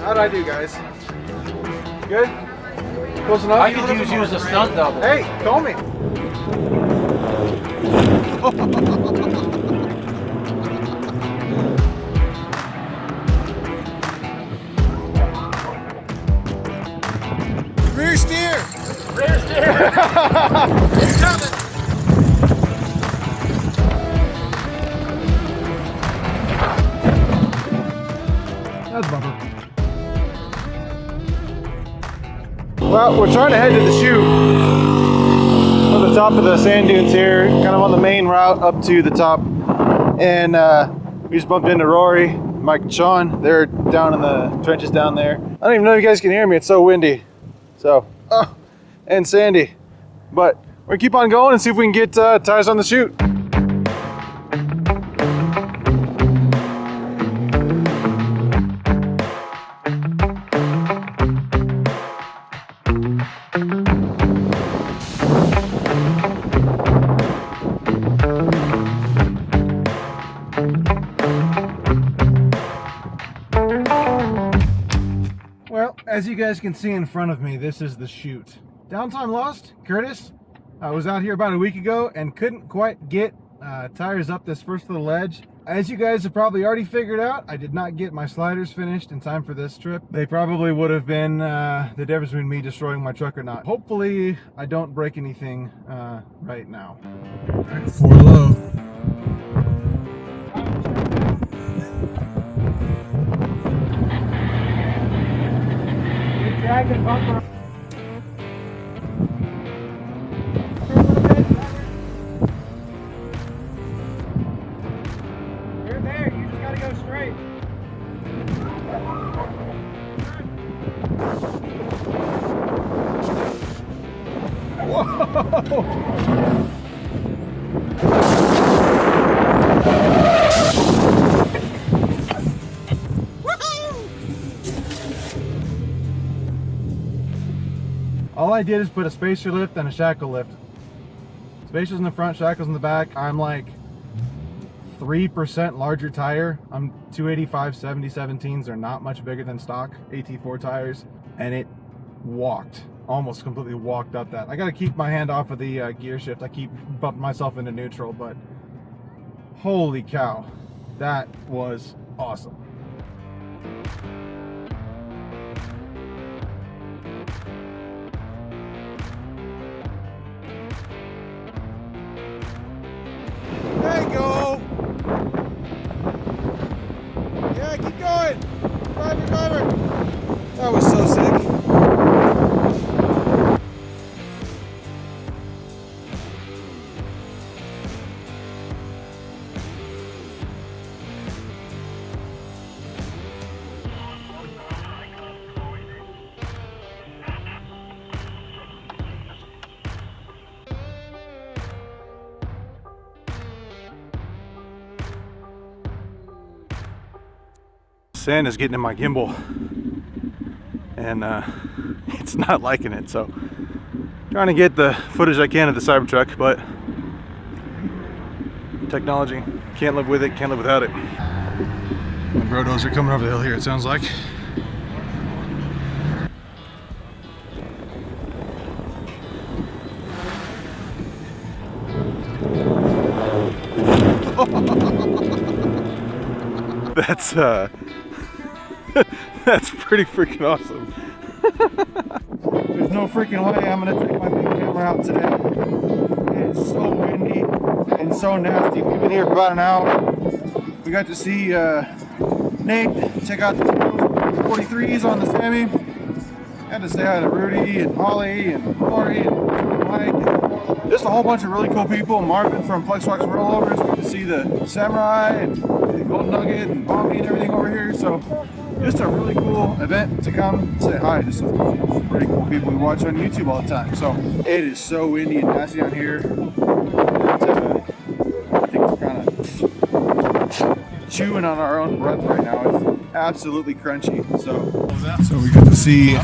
How'd I do, guys? Good? Close enough? I could use you as a stunt double. Hey, call me. Rear steer! Rear steer! It's coming! That's a bumper. Well, we're trying to head to the chute on the top of the sand dunes here, kind of on the main route up to the top. And we just bumped into Rory, Mike, and Sean. They're down in the trenches down there. I don't even know if you guys can hear me. It's so windy. So, and sandy. But we're gonna keep on going and see if we can get tires on the chute. Well, as you guys can see in front of me, this is the chute. Downtime lost, Curtis. I was out here about a week ago and couldn't quite get tires up this first little ledge. As you guys have probably already figured out, I did not get my sliders finished in time for this trip. They probably would have been the difference between me destroying my truck or not. Hopefully, I don't break anything right now. All right, 4 low. Dragon bumper. You're there, you just gotta go straight. Whoa! All I did is put a spacer lift and a shackle lift. Spacers in the front, shackles in the back. I'm like 3% larger tire. I'm 285 70-17s. They're not much bigger than stock AT4 tires. And it walked, almost completely walked up that. I got to keep my hand off of the gear shift. I keep bumping myself into neutral, but holy cow, that was awesome. There you go. Yeah, keep going. Driver. That was so sick. Sand is getting in my gimbal and it's not liking it, so trying to get the footage I can of the Cybertruck, but technology, can't live with it, can't live without it. The brodos are coming over the hill here, it sounds like. That's that's pretty freaking awesome. There's no freaking way I'm gonna take my big camera out today. It's so windy and so nasty. We've been here for about an hour. We got to see Nate check out the 43s on the Sammy. Had to say hi to Rudy and Holly and Rory and Mike. And just a whole bunch of really cool people. Marvin from Flexbox Rollovers. Good to see the Samurai and the Golden Nugget and Bombi and everything over here. So just a really cool event to come say hi to some pretty cool people we watch on YouTube all the time. So it is so windy and nasty down here. I think we're kind of chewing on our own breath right now. It's absolutely crunchy. So we got to see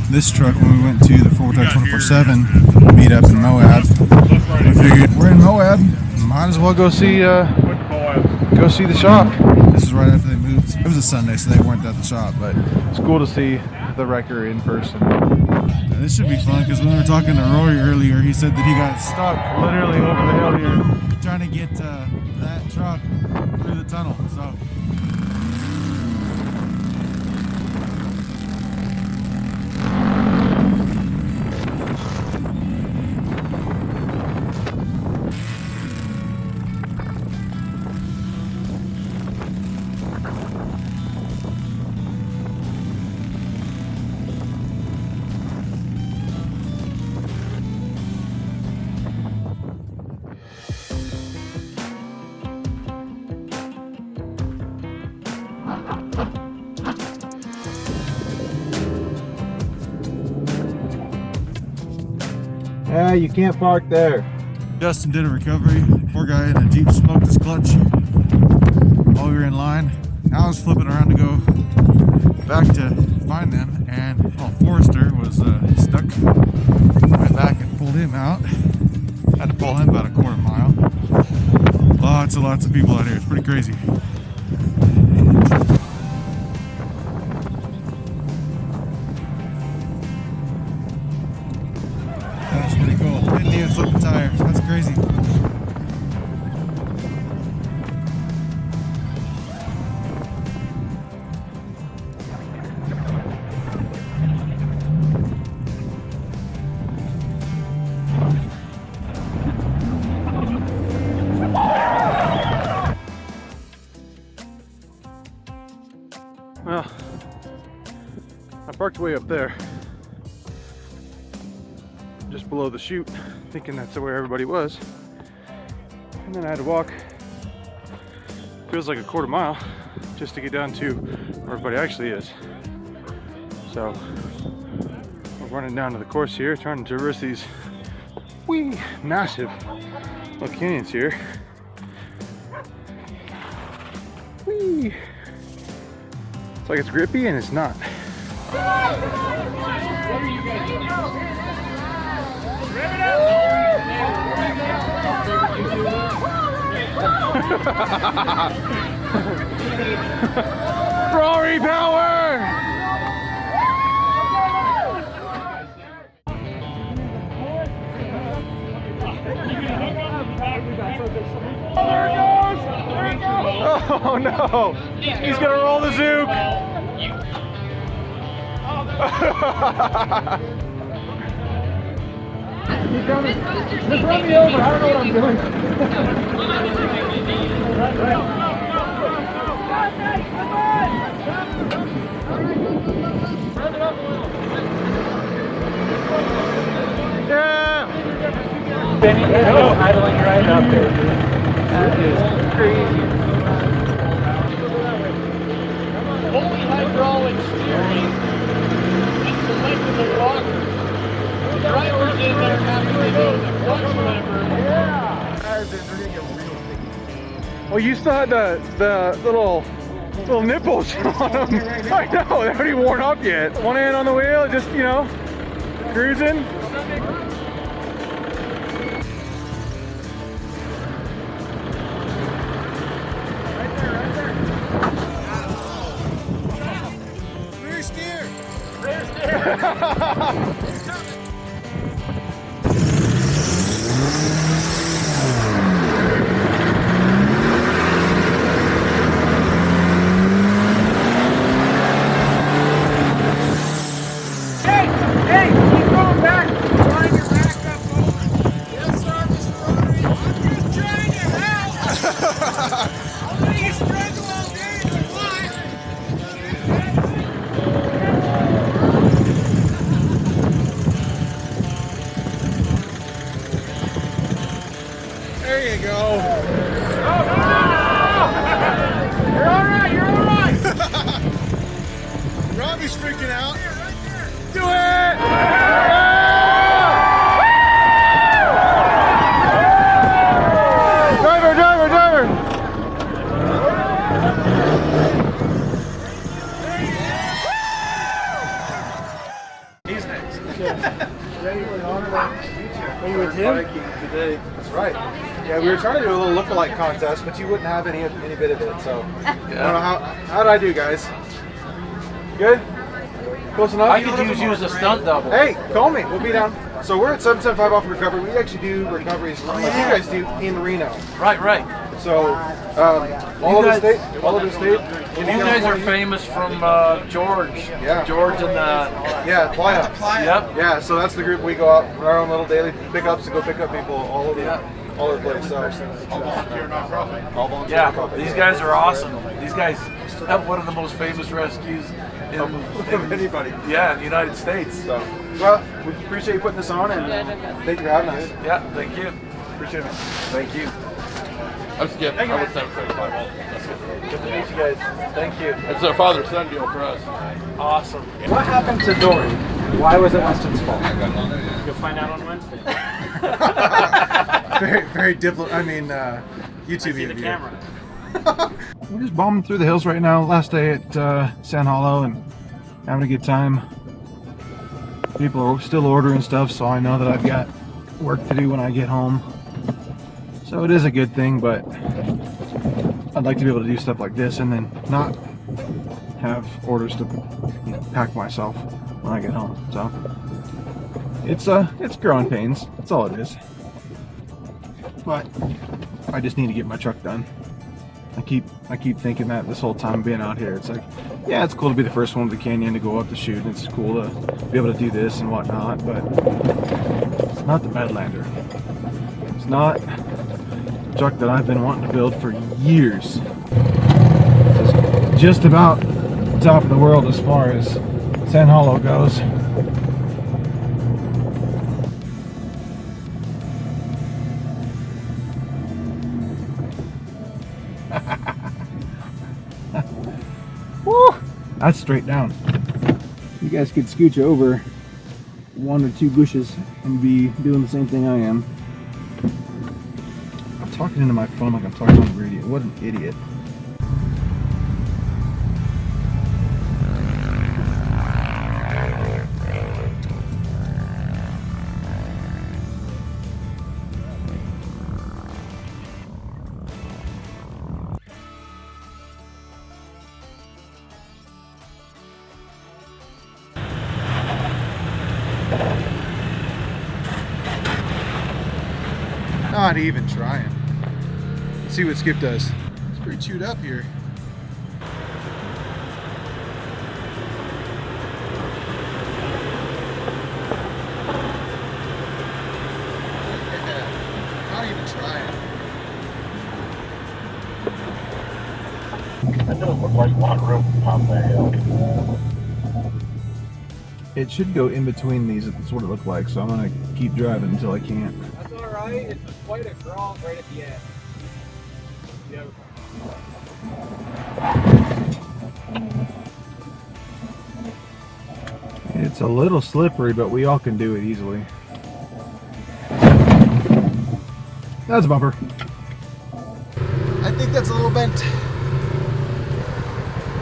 this truck when we went to the 24/7 meetup in Moab. We figured we're in Moab, might as well go see the shop. this was right after they moved. It was a Sunday, so they weren't at the shop, but it's cool to see the wrecker in person. Yeah, this should be fun because when we were talking to Rory earlier, he said that he got stuck literally over the hill here trying to get that truck through the tunnel. So. Yeah, you can't park there. Justin did a recovery. Poor guy in a Jeep smoked his clutch while we were in line. I was flipping around to go back to find them, and Forrester was stuck. Went back and pulled him out. Had to pull him about a quarter mile. Lots and lots of people out here. It's pretty crazy. That's pretty cool. Didn't even flip a tire. That's crazy. Well, I parked way up there, just below the chute, thinking that's where everybody was. And then I had to walk, feels like a quarter mile, just to get down to where everybody actually is. So, we're running down to the course here, trying to traverse these wee, massive little canyons here. Wee. It's like it's grippy and it's not. Rory power! Oh no! He's gonna roll the zook! Just run me over. I don't know what I'm doing. Yeah! Benny, idling right up there. That is crazy. Fully hydraulic steering and selectable rocker. The driver's in there having to go the clutch lever. Well, you still had the little nipples on them. I know, they haven't even worn off yet. One hand on the wheel, just, you know, cruising. Rear steer! Rear steer! There you go. Oh, no! You're all right, you're all right. Robbie's freaking out. Do it! Driver, driver, driver! He's next. Ready for the honor of the future. Are you with him? Biking today. That's right. Yeah, we were trying to do a little look-alike contest, but you wouldn't have any bit of it. So, I don't know how did I do, guys? Good? Close enough? I could use you as a stunt double. Hey, call me. We'll be down. So we're at 775 off recovery. We actually do recoveries like you guys do in Reno. Right. So all of the state. You guys are famous from George. Yeah. George and Yeah, Baja. Yep. Yeah, so that's the group we go out on our own little daily pickups and go pick up people all over the place. So all volunteer Yeah. nonprofit. These guys are awesome. These guys have one of the most famous rescues in anybody. Yeah, in the United States. So, well, we appreciate you putting this on, and thank you for having us. Yeah, thank you. Appreciate it. Thank you. I'm Skip. I was 775 also. Good to meet you guys. Thank you. It's a father-son deal for us. Awesome. What happened to Dory? Why was it Winston's fault? You'll find out on Wednesday. Very diplomatic. I mean, YouTube See the camera. We're just bombing through the hills right now. Last day at San Hollow and having a good time. People are still ordering stuff, so I know that I've got work to do when I get home. So it is a good thing, but I'd like to be able to do stuff like this and then not have orders to pack myself when I get home. So it's growing pains. That's all it is. But I just need to get my truck done. I keep thinking that this whole time being out here. It's like, yeah, it's cool to be the first one to the canyon to go up to shoot. It's cool to be able to do this and whatnot, but it's not the Badlander. It's not the truck that I've been wanting to build for years. It's just about the top of the world as far as San Hollow goes. Woo! That's straight down. You guys could scooch over one or two bushes and be doing the same thing I am. I'm talking into my phone like I'm talking on the radio. What an idiot. Not even trying. Let's see what Skip does. It's pretty chewed up here. Yeah, not even trying. That doesn't look like one room on the hill. It should go in between these. That's what it looked like. So I'm gonna keep driving until I can't. That's all right. It's quite a crawl right at the end. It's a little slippery, but we all can do it easily. That's a bumper. I think that's a little bent.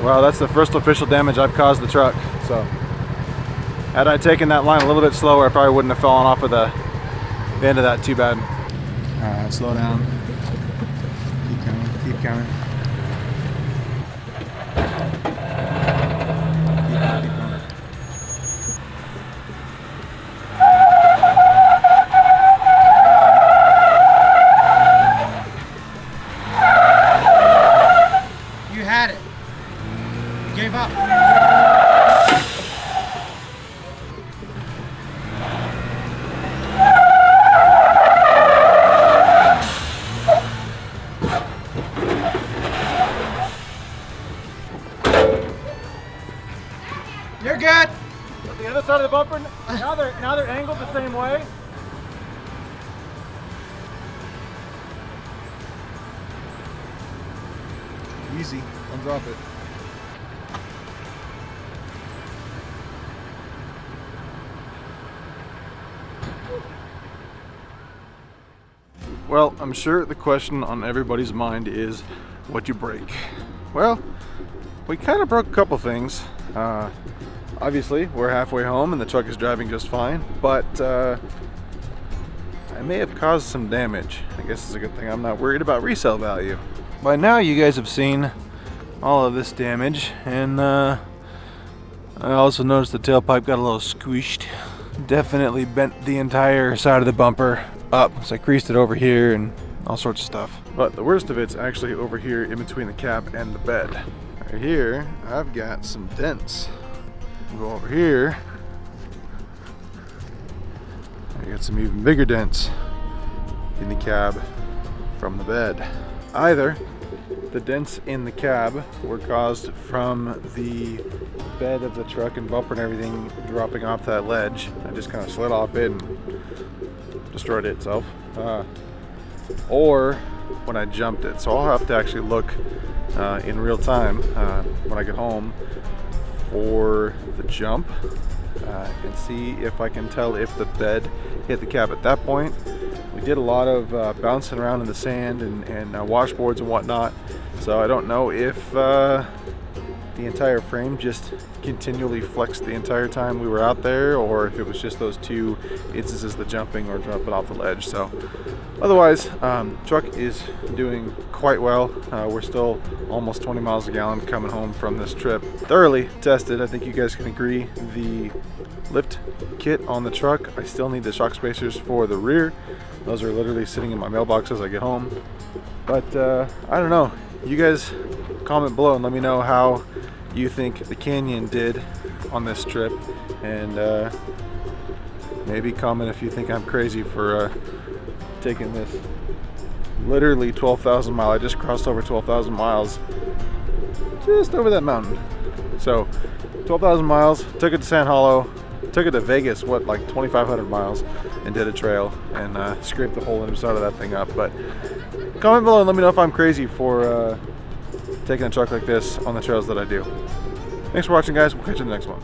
Well, that's the first official damage I've caused the truck. So, had I taken that line a little bit slower, I probably wouldn't have fallen off of the end of that too bad. All right, slow down. Keep coming. Keep coming. Keep coming. You had it. You gave up. You're good. The other side of the bumper. Now they're angled the same way. Easy. Don't drop it. Well, I'm sure the question on everybody's mind is, what'd you break? Well, we kind of broke a couple things. Obviously, we're halfway home and the truck is driving just fine, but I may have caused some damage. I guess it's a good thing I'm not worried about resale value. By now you guys have seen all of this damage, and I also noticed the tailpipe got a little squished. Definitely bent the entire side of the bumper up, so I creased it over here and all sorts of stuff. But the worst of it's actually over here in between the cab and the bed. Right here, I've got some dents. Go over here, I got some even bigger dents in the cab from the bed. Either the dents in the cab were caused from the bed of the truck and bumper and everything dropping off that ledge. I just kind of slid off it and destroyed it itself. Or when I jumped it. So I'll have to actually look in real time when I get home for the jump and see if I can tell if the bed hit the cab at that point. We did a lot of bouncing around in the sand and washboards and whatnot, so I don't know if the entire frame just continually flexed the entire time we were out there, or if it was just those two instances, the jumping or jumping off the ledge. So otherwise, truck is doing quite well. We're still almost 20 miles a gallon coming home from this trip. Thoroughly tested, I think you guys can agree. The lift kit on the truck, I still need the shock spacers for the rear. Those are literally sitting in my mailbox as I get home. But I don't know, you guys comment below and let me know how you think the Canyon did on this trip, and maybe comment if you think I'm crazy for taking this literally 12,000 mile. I just crossed over 12,000 miles just over that mountain. So 12,000 miles, took it to Sand Hollow, took it to Vegas, what, like 2,500 miles, and did a trail and scraped the whole inside of that thing up. But comment below and let me know if I'm crazy for taking a truck like this on the trails that I do. Thanks for watching, guys. We'll catch you in the next one.